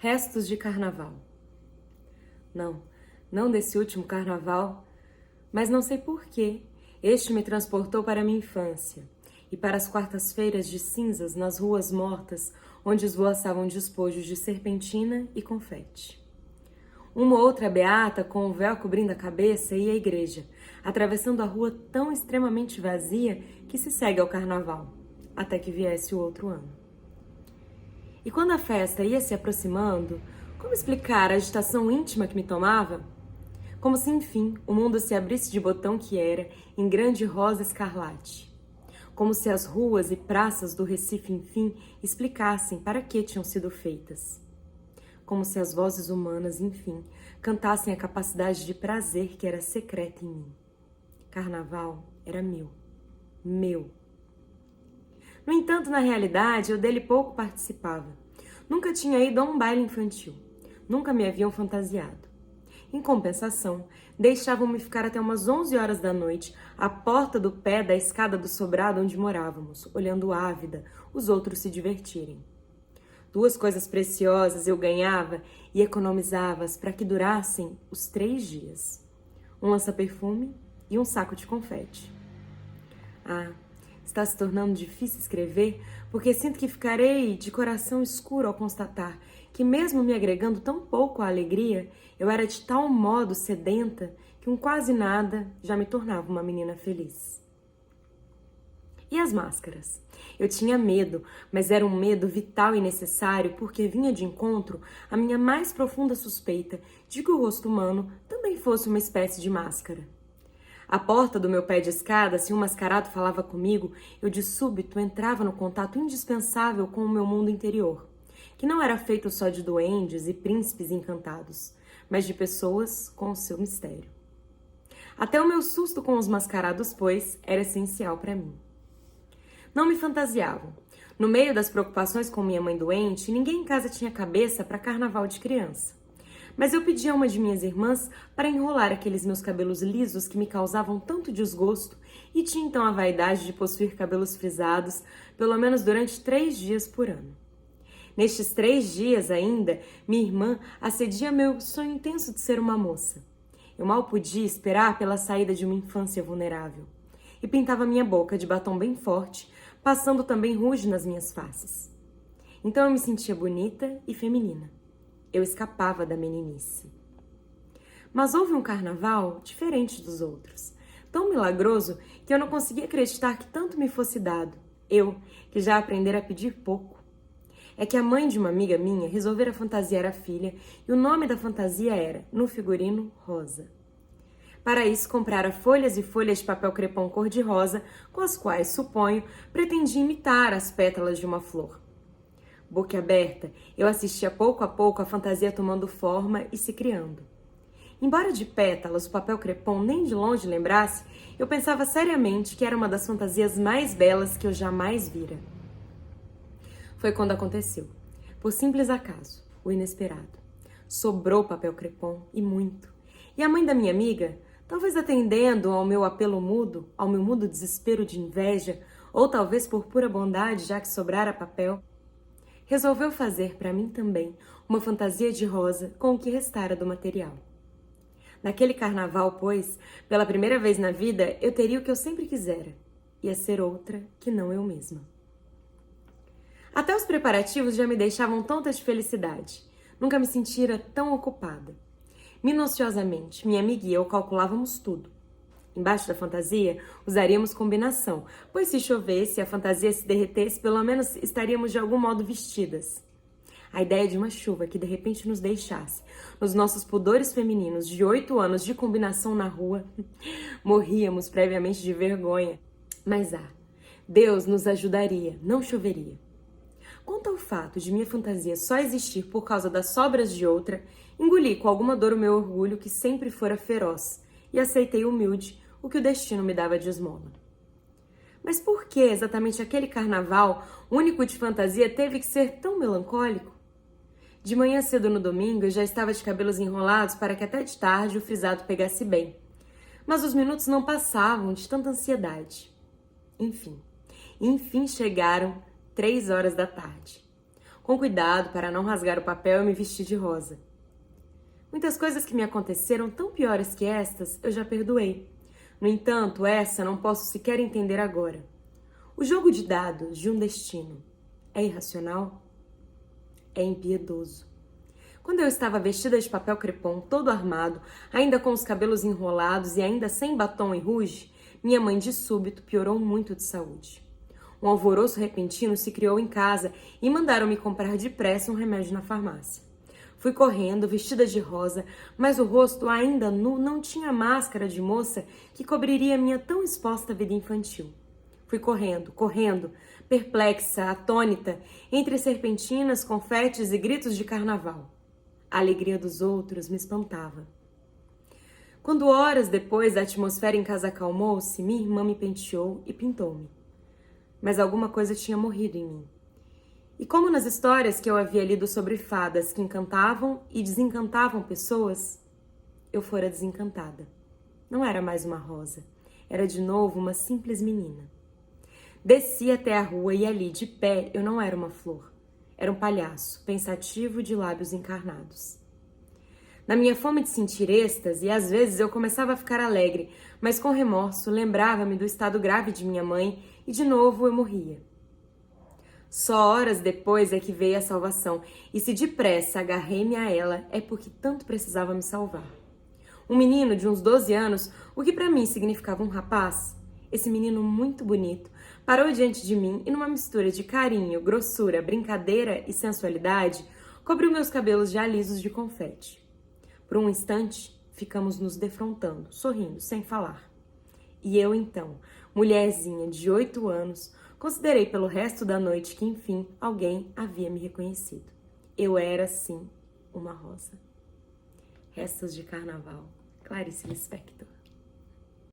Restos de carnaval. Não desse último carnaval, mas não sei porquê. Este me transportou para a minha infância e para as quartas-feiras de cinzas nas ruas mortas, onde esvoaçavam despojos de serpentina e confete. Uma outra beata com o véu cobrindo a cabeça ia à igreja, atravessando a rua tão extremamente vazia que se segue ao carnaval, até que viesse o outro ano. E quando a festa ia se aproximando, como explicar a agitação íntima que me tomava? Como se, enfim, o mundo se abrisse de botão que era, em grande rosa escarlate. Como se as ruas e praças do Recife, enfim, explicassem para que tinham sido feitas. Como se as vozes humanas, enfim, cantassem a capacidade de prazer que era secreta em mim. Carnaval era meu. Meu. No entanto, na realidade, eu dele pouco participava. Nunca tinha ido a um baile infantil. Nunca me haviam fantasiado. Em compensação, deixavam-me ficar até umas 11 horas da noite à porta do pé da escada do sobrado onde morávamos, olhando ávida os outros se divertirem. 2 coisas preciosas eu ganhava e economizava-as para que durassem os 3 dias. Um lança-perfume e um saco de confete. Está se tornando difícil escrever, porque sinto que ficarei de coração escuro ao constatar que, mesmo me agregando tão pouco à alegria, eu era de tal modo sedenta que um quase nada já me tornava uma menina feliz. E as máscaras? Eu tinha medo, mas era um medo vital e necessário porque vinha de encontro à minha mais profunda suspeita de que o rosto humano também fosse uma espécie de máscara. À porta do meu pé de escada, se um mascarado falava comigo, eu de súbito entrava no contato indispensável com o meu mundo interior, que não era feito só de duendes e príncipes encantados, mas de pessoas com o seu mistério. Até o meu susto com os mascarados, pois, era essencial para mim. Não me fantasiavam. No meio das preocupações com minha mãe doente, ninguém em casa tinha cabeça para carnaval de criança. Mas eu pedi a uma de minhas irmãs para enrolar aqueles meus cabelos lisos que me causavam tanto desgosto e tinha então a vaidade de possuir cabelos frisados, pelo menos durante 3 dias por ano. Nestes 3 dias ainda, minha irmã acedia meu sonho intenso de ser uma moça. Eu mal podia esperar pela saída de uma infância vulnerável. E pintava minha boca de batom bem forte, passando também rouge nas minhas faces. Então eu me sentia bonita e feminina. Eu escapava da meninice. Mas houve um carnaval diferente dos outros, tão milagroso que eu não conseguia acreditar que tanto me fosse dado, eu, que já aprendera a pedir pouco. É que a mãe de uma amiga minha resolvera fantasiar a filha e o nome da fantasia era, no figurino, Rosa. Para isso, comprara folhas e folhas de papel crepom cor-de-rosa, com as quais, suponho, pretendia imitar as pétalas de uma flor. Boquiaberta, eu assistia pouco a pouco a fantasia tomando forma e se criando. Embora de pétalas o papel crepom nem de longe lembrasse, eu pensava seriamente que era uma das fantasias mais belas que eu jamais vira. Foi quando aconteceu, por simples acaso, o inesperado. Sobrou papel crepom, e muito. E a mãe da minha amiga, talvez atendendo ao meu apelo mudo, ao meu mudo desespero de inveja, ou talvez por pura bondade, já que sobrara papel, resolveu fazer para mim também uma fantasia de rosa com o que restara do material. Naquele carnaval, pois, pela primeira vez na vida, eu teria o que eu sempre quisera, ia ser outra que não eu mesma. Até os preparativos já me deixavam tonta de felicidade. Nunca me sentira tão ocupada. Minuciosamente, minha amiga e eu calculávamos tudo. Embaixo da fantasia, usaríamos combinação, pois se chovesse e a fantasia se derretesse, pelo menos estaríamos de algum modo vestidas. A ideia de uma chuva que de repente nos deixasse, nos nossos pudores femininos de 8 anos de combinação na rua, morríamos previamente de vergonha. Mas Deus nos ajudaria, não choveria. Quanto ao fato de minha fantasia só existir por causa das sobras de outra, engoli com alguma dor o meu orgulho que sempre fora feroz e aceitei humilde o que o destino me dava de esmola. Mas por que exatamente aquele carnaval, único de fantasia, teve que ser tão melancólico? De manhã cedo no domingo, eu já estava de cabelos enrolados para que até de tarde o frisado pegasse bem. Mas os minutos não passavam de tanta ansiedade. Enfim chegaram 3 horas da tarde. Com cuidado para não rasgar o papel, eu me vesti de rosa. Muitas coisas que me aconteceram tão piores que estas, eu já perdoei. No entanto, essa não posso sequer entender agora. O jogo de dados de um destino é irracional? É impiedoso. Quando eu estava vestida de papel crepom, todo armado, ainda com os cabelos enrolados e ainda sem batom e rouge, minha mãe de súbito piorou muito de saúde. Um alvoroço repentino se criou em casa e mandaram-me comprar depressa um remédio na farmácia. Fui correndo, vestida de rosa, mas o rosto ainda nu não tinha máscara de moça que cobriria minha tão exposta vida infantil. Fui correndo, perplexa, atônita, entre serpentinas, confetes e gritos de carnaval. A alegria dos outros me espantava. Quando horas depois a atmosfera em casa acalmou-se, minha irmã me penteou e pintou-me. Mas alguma coisa tinha morrido em mim. E como nas histórias que eu havia lido sobre fadas que encantavam e desencantavam pessoas, eu fora desencantada. Não era mais uma rosa, era de novo uma simples menina. Desci até a rua e ali, de pé, eu não era uma flor. Era um palhaço, pensativo de lábios encarnados. Na minha fome de sentir êxtase, às vezes eu começava a ficar alegre, mas com remorso lembrava-me do estado grave de minha mãe e de novo eu morria. Só horas depois é que veio a salvação, e se depressa agarrei-me a ela, é porque tanto precisava me salvar. Um menino de uns 12 anos, o que para mim significava um rapaz, esse menino muito bonito, parou diante de mim e numa mistura de carinho, grossura, brincadeira e sensualidade, cobriu meus cabelos já lisos de confete. Por um instante, ficamos nos defrontando, sorrindo, sem falar. E eu então, mulherzinha de 8 anos, considerei pelo resto da noite que, enfim, alguém havia me reconhecido. Eu era, sim, uma rosa. Restos de Carnaval, Clarice Lispector.